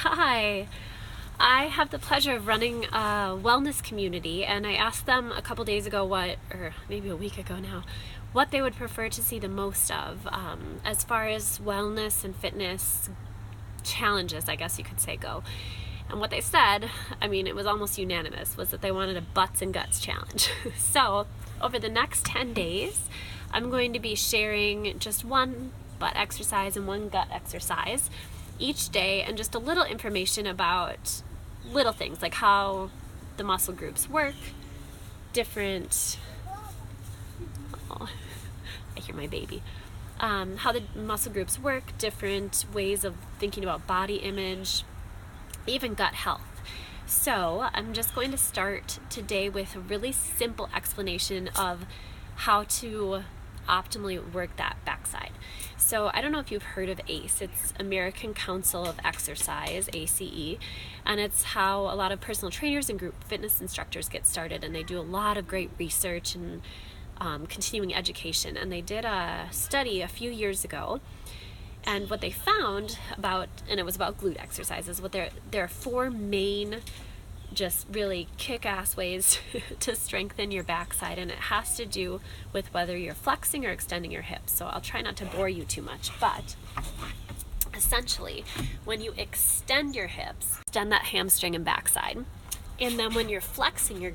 Hi, I have the pleasure of running a wellness community, and I asked them a couple days ago or maybe a week ago now, what they would prefer to see the most of as far as wellness and fitness challenges, I guess you could say, go. And what they said, I mean, it was almost unanimous, was that they wanted a butts and guts challenge. So over the next 10 days, I'm going to be sharing just one butt exercise and one gut exercise each day, and just a little information about little things like how the muscle groups work, different, oh, I hear my baby, how the muscle groups work, different ways of thinking about body image, even gut health. So I'm just going to start today with a really simple explanation of how to optimally work that backside. So I don't know if you've heard of ACE. It's American Council of Exercise, ACE, and it's how a lot of personal trainers and group fitness instructors get started, and they do a lot of great research and continuing education. And they did a study a few years ago, and what they found and it was about glute exercises, there are four main just really kick-ass ways to strengthen your backside, and it has to do with whether you're flexing or extending your hips. So I'll try not to bore you too much, but essentially when you extend your hips, extend that hamstring and backside, and then when you're flexing your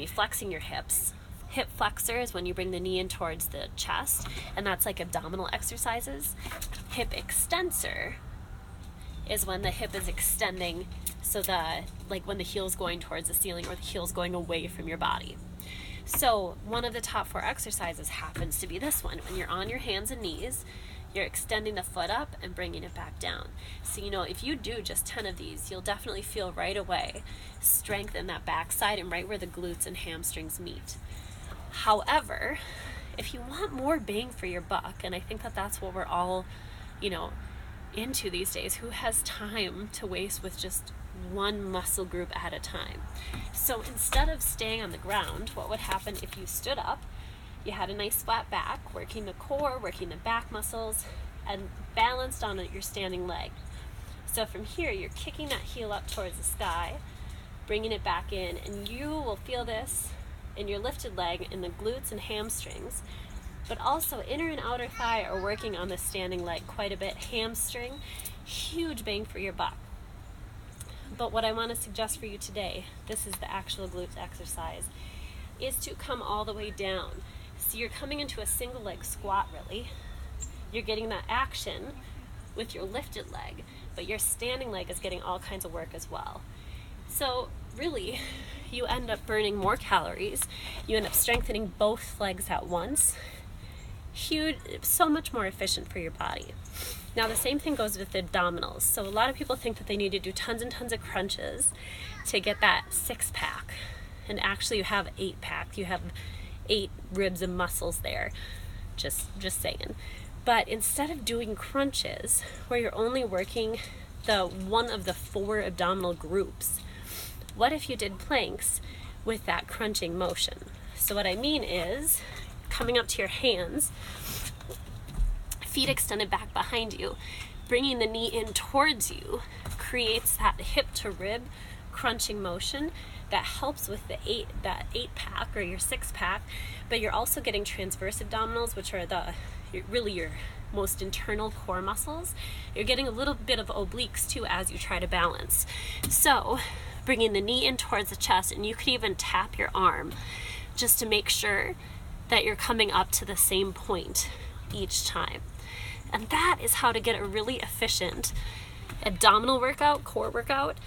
flexing your hips, hip flexor is when you bring the knee in towards the chest, and that's like abdominal exercises. Hip extensor is when the hip is extending, so when the heel's going towards the ceiling or the heel's going away from your body. So one of the top four exercises happens to be this one. When you're on your hands and knees, you're extending the foot up and bringing it back down. So if you do just 10 of these, you'll definitely feel right away strength in that backside and right where the glutes and hamstrings meet. However, if you want more bang for your buck, and I think that that's what we're all, into these days, who has time to waste with just one muscle group at a time? So instead of staying on the ground, what would happen if you stood up, you had a nice flat back, working the core, working the back muscles, and balanced on your standing leg. So from here, you're kicking that heel up towards the sky, bringing it back in, and you will feel this in your lifted leg in the glutes and hamstrings, but also inner and outer thigh are working on the standing leg quite a bit. Hamstring, huge bang for your buck. But what I want to suggest for you today, this is the actual glutes exercise, is to come all the way down. So you're coming into a single leg squat, really. You're getting that action with your lifted leg, but your standing leg is getting all kinds of work as well. So really, you end up burning more calories. You end up strengthening both legs at once. Huge, so much more efficient for your body. Now the same thing goes with the abdominals. So a lot of people think that they need to do tons and tons of crunches to get that 6-pack, and actually you have 8-pack. You have 8 ribs and muscles there, just saying. But instead of doing crunches where you're only working the one of the 4 abdominal groups, what if you did planks with that crunching motion? So what I mean is coming up to your hands, feet extended back behind you, bringing the knee in towards you creates that hip to rib crunching motion that helps with that 8-pack or your 6-pack, but you're also getting transverse abdominals, which are your most internal core muscles. You're getting a little bit of obliques too as you try to balance. So bringing the knee in towards the chest, and you could even tap your arm just to make sure that you're coming up to the same point each time. And that is how to get a really efficient abdominal workout, core workout,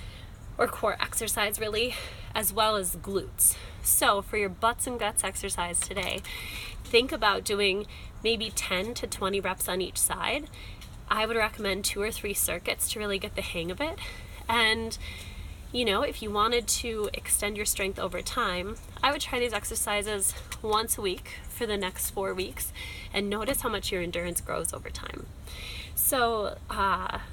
or core exercise really, as well as glutes. So for your butts and guts exercise today, think about doing maybe 10 to 20 reps on each side. I would recommend 2 or 3 circuits to really get the hang of it. And if you wanted to extend your strength over time, I would try these exercises once a week for the next 4 weeks and notice how much your endurance grows over time. So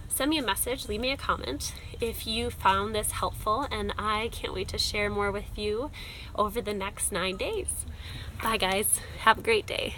send me a message, leave me a comment if you found this helpful, and I can't wait to share more with you over the next 9 days. Bye guys, have a great day.